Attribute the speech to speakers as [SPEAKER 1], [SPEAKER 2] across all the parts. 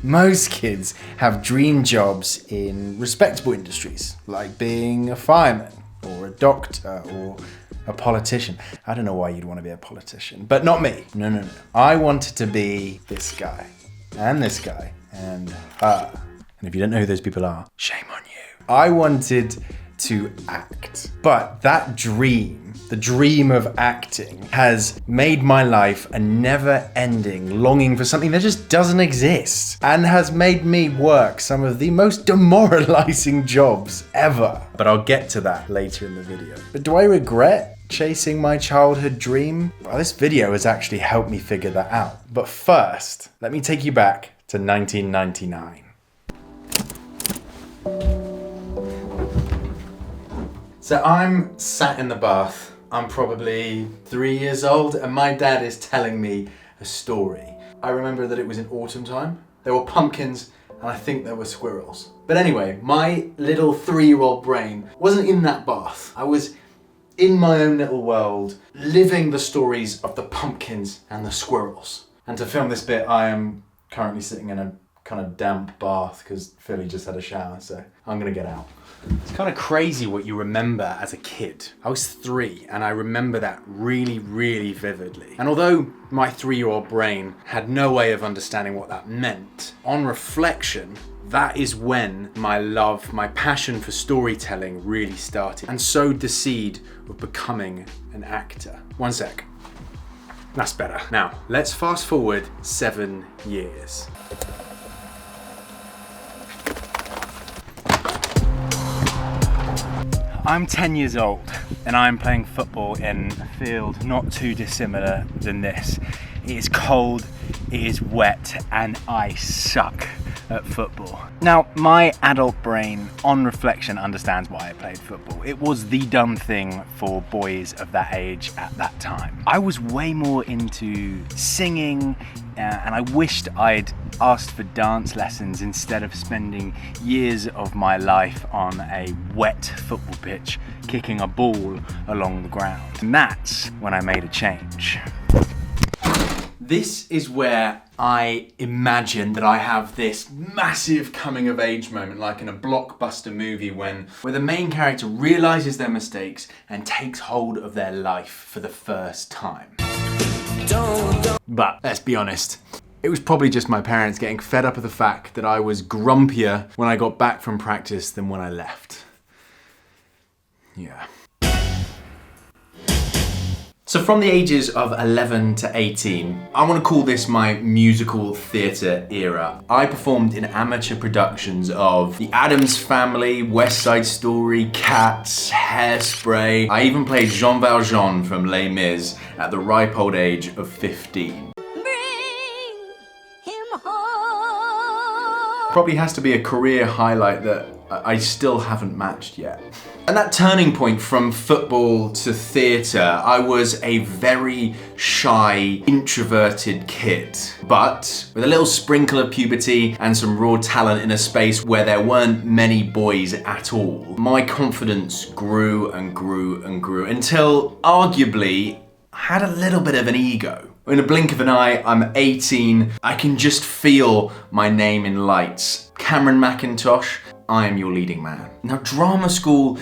[SPEAKER 1] Most kids have dream jobs in respectable industries, like being a fireman or a doctor or a politician. I don't know why you'd want to be a politician, but not me. No. I wanted to be this guy and this guy and her. And if you don't know who those people are, shame on you. I wanted to act, but that dream, the dream of acting, has made my life a never-ending longing for something that just doesn't exist, and has made me work some of the most demoralizing jobs ever. But I'll get to that later in the video. But do I regret chasing my childhood dream? Well, this video has actually helped me figure that out. But first, let me take you back to 1999. So I'm sat in the bath. I'm probably 3 years old and my dad is telling me a story. I remember that it was in autumn time. There were pumpkins and I think there were squirrels. But anyway, my little 3-year-old brain wasn't in that bath. I was in my own little world, living the stories of the pumpkins and the squirrels. And to film this bit, I am currently sitting in a kind of damp bath because Philly just had a shower, so I'm gonna get out. It's kind of crazy what you remember as a kid. I was 3 and I remember that really, really vividly. And although my 3-year-old brain had no way of understanding what that meant, on reflection, that is when my love, my passion for storytelling really started and sowed the seed of becoming an actor. One sec. That's better. Now, let's fast forward 7 years. I'm 10 years old and I'm playing football in a field not too dissimilar than this. It is cold, it is wet, and I suck at football. Now, my adult brain, on reflection, understands why I played football. It was the dumb thing for boys of that age at that time. I was way more into singing, and I wished I'd asked for dance lessons instead of spending years of my life on a wet football pitch kicking a ball along the ground. And that's when I made a change. This is where I imagine that I have this massive coming of age moment, like in a blockbuster movie where the main character realizes their mistakes and takes hold of their life for the first time. But let's be honest, it was probably just my parents getting fed up of the fact that I was grumpier when I got back from practice than when I left. Yeah. So from the ages of 11 to 18, I want to call this my musical theatre era. I performed in amateur productions of The Addams Family, West Side Story, Cats, Hairspray. I even played Jean Valjean from Les Mis at the ripe old age of 15. Probably has to be a career highlight that I still haven't matched yet. And that turning point from football to theatre, I was a very shy, introverted kid. But with a little sprinkle of puberty and some raw talent in a space where there weren't many boys at all, my confidence grew and grew and grew until arguably I had a little bit of an ego. In a blink of an eye, I'm 18. I can just feel my name in lights. Cameron McIntosh, I am your leading man. Now, drama school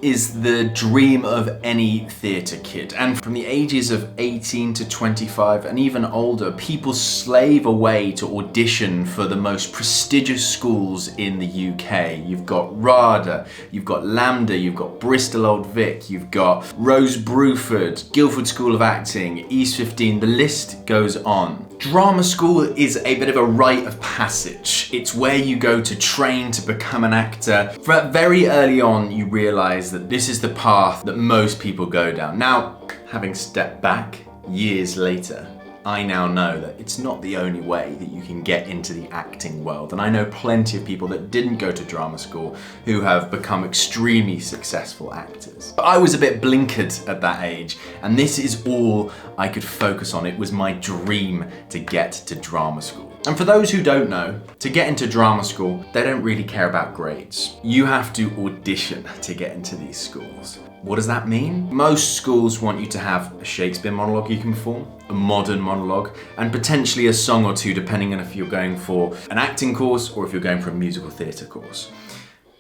[SPEAKER 1] is the dream of any theatre kid. And from the ages of 18 to 25 and even older, people slave away to audition for the most prestigious schools in the UK. You've got RADA, you've got LAMDA, you've got Bristol Old Vic, you've got Rose Bruford, Guildford School of Acting, East 15, the list goes on. Drama school is a bit of a rite of passage. It's where you go to train to become an actor. Very early on, you realise that this is the path that most people go down. Now, having stepped back years later, I now know that it's not the only way that you can get into the acting world. And I know plenty of people that didn't go to drama school who have become extremely successful actors. But I was a bit blinkered at that age, and this is all I could focus on. It was my dream to get to drama school. And for those who don't know, to get into drama school, they don't really care about grades. You have to audition to get into these schools. What does that mean? Most schools want you to have a Shakespeare monologue you can perform, a modern monologue, and potentially a song or two depending on if you're going for an acting course or if you're going for a musical theatre course.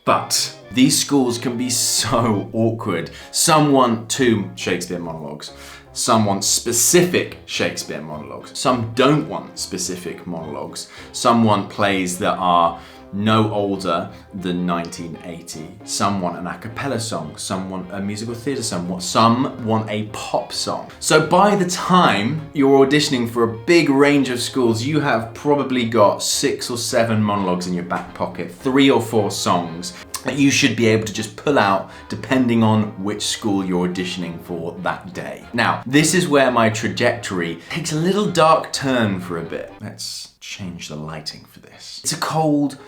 [SPEAKER 1] But these schools can be so awkward. Some want 2 Shakespeare monologues. Some want specific Shakespeare monologues. Some don't want specific monologues. Some want plays that are no older than 1980. Some want an a cappella song. Some want a musical theatre song. Some want a pop song. So by the time you're auditioning for a big range of schools, you have probably got 6 or 7 monologues in your back pocket, 3 or 4 songs that you should be able to just pull out depending on which school you're auditioning for that day. Now, this is where my trajectory takes a little dark turn for a bit. Let's change the lighting for this. It's a cold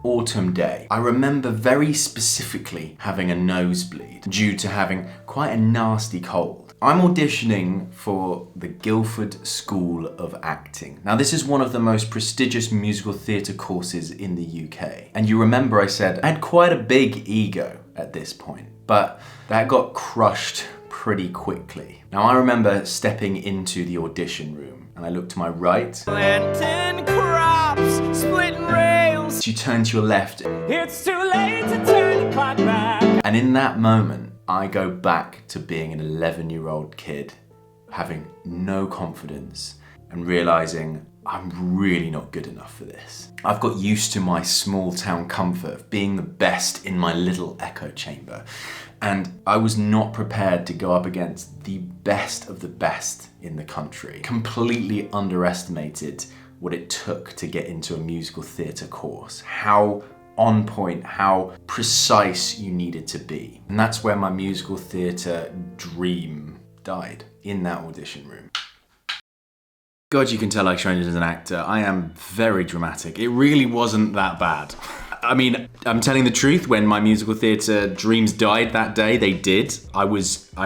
[SPEAKER 1] autumn day. I remember very specifically having a nosebleed due to having quite a nasty cold. I'm auditioning for the Guildford School of Acting. Now, this is one of the most prestigious musical theatre courses in the UK. And you remember I said I had quite a big ego at this point, but that got crushed pretty quickly. Now, I remember stepping into the audition room and I looked to my right. Planting crops, splitting rails. You turn to your left. It's too late to turn the clock back. And in that moment, I go back to being an 11-year-old kid, having no confidence and realizing I'm really not good enough for this. I've got used to my small town comfort of being the best in my little echo chamber. And I was not prepared to go up against the best of the best in the country. Completely underestimated what it took to get into a musical theatre course. How on point, how precise you needed to be. And that's where my musical theatre dream died, in that audition room. God, you can tell like Stranger as an actor. I am very dramatic. It really wasn't that bad. I mean, I'm telling the truth, when my musical theatre dreams died that day, they did. I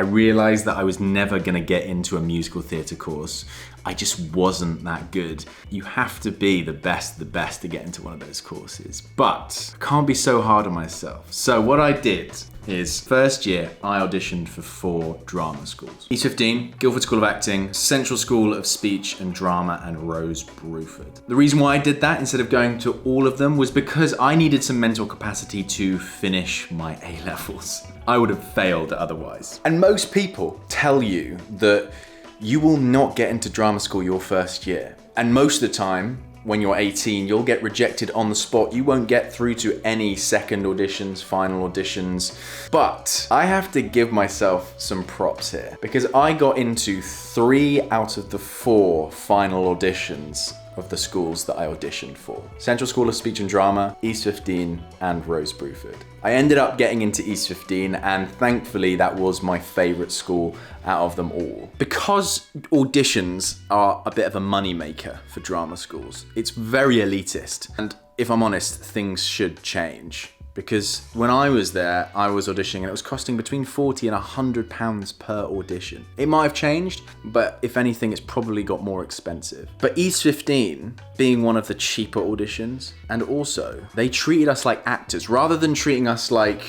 [SPEAKER 1] realised that I was never gonna get into a musical theatre course. I just wasn't that good. You have to be the best of the best to get into one of those courses. But I can't be so hard on myself. So what I did is, first year, I auditioned for 4 drama schools. East 15, Guildford School of Acting, Central School of Speech and Drama, and Rose Bruford. The reason why I did that instead of going to all of them was because I needed some mental capacity to finish my A-levels. I would have failed otherwise. And most people tell you that you will not get into drama school your first year. And most of the time, when you're 18, you'll get rejected on the spot. You won't get through to any second auditions, final auditions. But I have to give myself some props here, because I got into 3 out of the 4 final auditions of the schools that I auditioned for. Central School of Speech and Drama, East 15, and Rose Bruford. I ended up getting into East 15, and thankfully that was my favourite school out of them all. Because auditions are a bit of a moneymaker for drama schools, it's very elitist. And if I'm honest, things should change. Because when I was there, I was auditioning and it was costing between £40 and £100 per audition. It might have changed, but if anything, it's probably got more expensive. But East 15 being one of the cheaper auditions, and also they treated us like actors rather than treating us like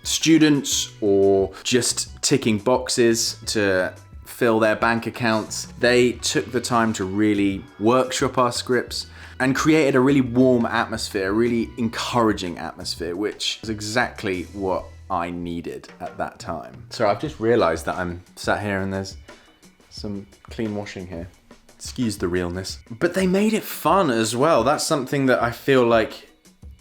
[SPEAKER 1] students or just ticking boxes to fill their bank accounts. They took the time to really workshop our scripts and created a really warm atmosphere, a really encouraging atmosphere, which is exactly what I needed at that time. So I've just realized that I'm sat here and there's some clean washing here. Excuse the realness. But they made it fun as well. That's something that I feel like,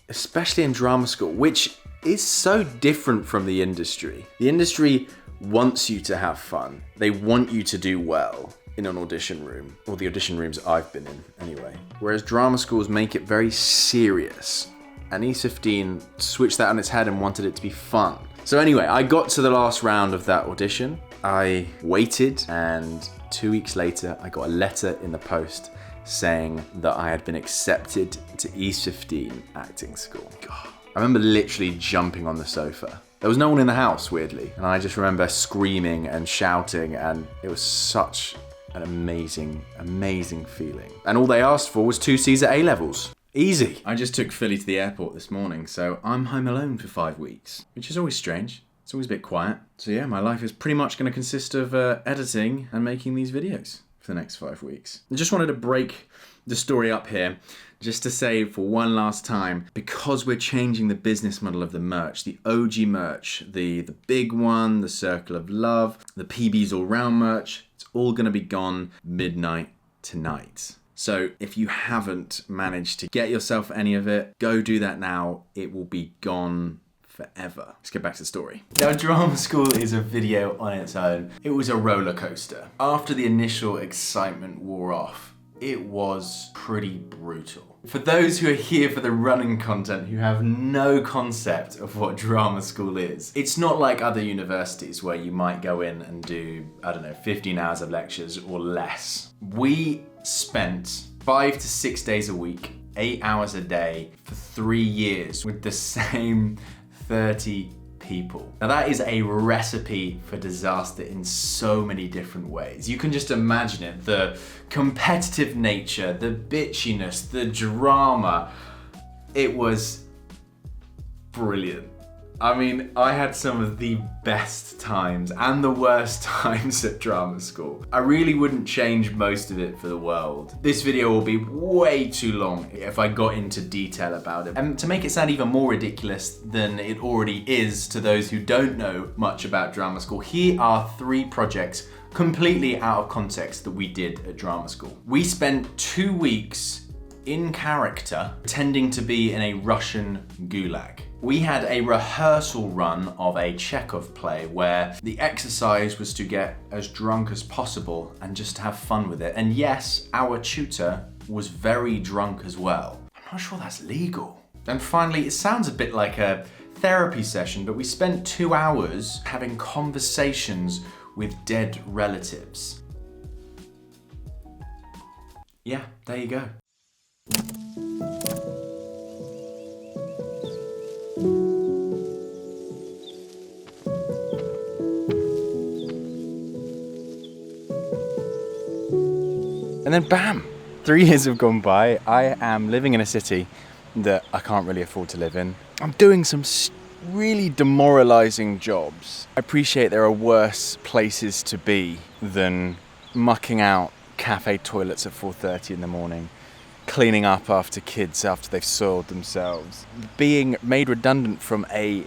[SPEAKER 1] especially in drama school, which is so different from the industry. The industry wants you to have fun. They want you to do well in an audition room, or the audition rooms I've been in anyway. Whereas drama schools make it very serious. And East 15 switched that on its head and wanted it to be fun. So anyway, I got to the last round of that audition. I waited, and 2 weeks later, I got a letter in the post saying that I had been accepted to East 15 acting school. God, I remember literally jumping on the sofa. There was no one in the house, weirdly. And I just remember screaming and shouting, and it was such an amazing, amazing feeling. And all they asked for was 2 C's at A-levels. Easy. I just took Philly to the airport this morning, so I'm home alone for 5 weeks, which is always strange. It's It's always a bit quiet. So yeah, my life is pretty much going to consist of editing and making these videos for the next 5 weeks. I just wanted to break the story up here just to say for one last time, because we're changing the business model of the merch, the OG merch, the big one, the Circle of Love, the PB's All Round merch, it's all going to be gone midnight tonight. So if you haven't managed to get yourself any of it, go do that now. It will be gone forever. Let's get back to the story. Now, Drama School is a video on its own. It was a roller coaster. After the initial excitement wore off, it was pretty brutal. For those who are here for the running content who have no concept of what Drama School is, it's not like other universities where you might go in and do, 15 hours of lectures or less. We spent 5 to 6 days a week, 8 hours a day for 3 years with the same 30 people. Now that is a recipe for disaster in so many different ways. You can just imagine it, the competitive nature, the bitchiness, the drama. It was brilliant. I mean, I had some of the best times and the worst times at Drama School. I really wouldn't change most of it for the world. This video will be way too long if I got into detail about it. And to make it sound even more ridiculous than it already is to those who don't know much about Drama School, here are 3 projects completely out of context that we did at Drama School. We spent 2 weeks in character pretending to be in a Russian gulag. We had a rehearsal run of a Chekhov play where the exercise was to get as drunk as possible and just have fun with it. And yes, our tutor was very drunk as well. I'm not sure that's legal. And finally, it sounds a bit like a therapy session, but we spent 2 hours having conversations with dead relatives. Yeah, there you go. And then bam, 3 years have gone by. I am living in a city that I can't really afford to live in. I'm doing some really demoralizing jobs. I appreciate there are worse places to be than mucking out cafe toilets at 4:30 in the morning, cleaning up after kids after they've soiled themselves, being made redundant from a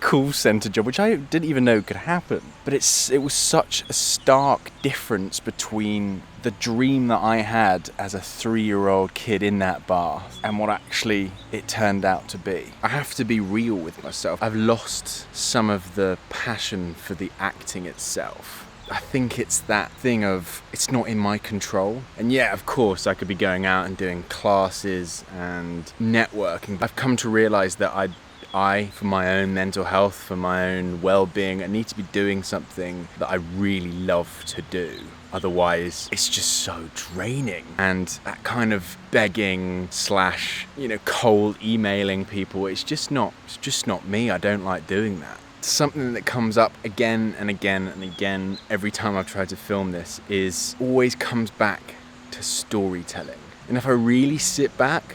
[SPEAKER 1] call center job, which I didn't even know could happen. But it was such a stark difference between the dream that I had as a 3-year-old kid in that bath and what actually it turned out to be. I have to be real with myself. I've lost some of the passion for the acting itself. I think it's that thing of, it's not in my control. And yeah, of course, I could be going out and doing classes and networking. I've come to realize that I, for my own mental health, for my own well-being, I need to be doing something that I really love to do. Otherwise, it's just so draining. And that kind of begging / cold emailing people, it's just not me. I don't like doing that. Something that comes up again and again and again every time I've tried to film this always comes back to storytelling. And if I really sit back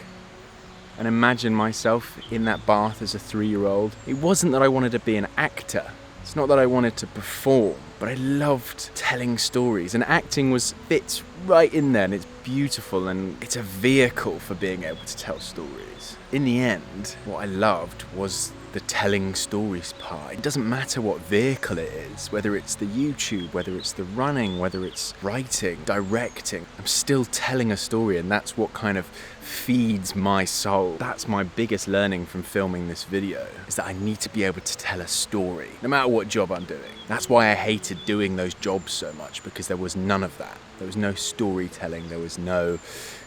[SPEAKER 1] and imagine myself in that bath as a 3-year-old, it wasn't that I wanted to be an actor. It's not that I wanted to perform, but I loved telling stories, and acting fits right in there, and it's beautiful, and it's a vehicle for being able to tell stories. In the end, what I loved was the telling stories part. It doesn't matter what vehicle it is, whether it's the YouTube, whether it's the running, whether it's writing, directing, I'm still telling a story, and that's what kind of feeds my soul. That's my biggest learning from filming this video, is that I need to be able to tell a story, no matter what job I'm doing. That's why I hated doing those jobs so much, because there was none of that. There was no storytelling, there was no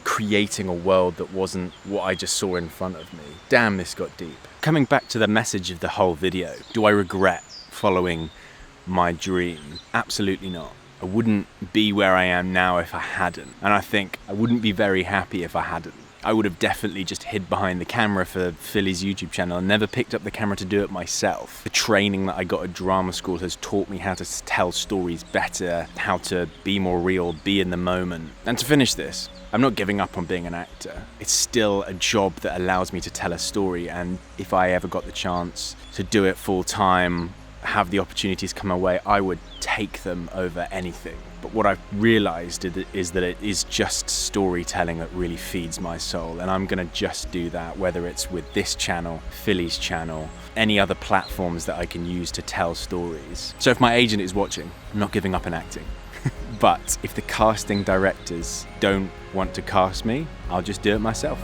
[SPEAKER 1] creating a world that wasn't what I just saw in front of me. Damn, this got deep. Coming back to the message of the whole video, do I regret following my dream? Absolutely not. I wouldn't be where I am now if I hadn't. And I think I wouldn't be very happy if I hadn't. I would have definitely just hid behind the camera for Philly's YouTube channel and never picked up the camera to do it myself. The training that I got at drama school has taught me how to tell stories better, how to be more real, be in the moment. And to finish this, I'm not giving up on being an actor. It's still a job that allows me to tell a story, and if I ever got the chance to do it full time,
[SPEAKER 2] have the opportunities come my way, I would take them over anything. But what I've realized is that it is just storytelling that really feeds my soul, and I'm gonna just do that, whether it's with this channel, Philly's channel, any other platforms that I can use to tell stories. So if my agent is watching, I'm not giving up on acting. But if the casting directors don't want to cast me, I'll just do it myself.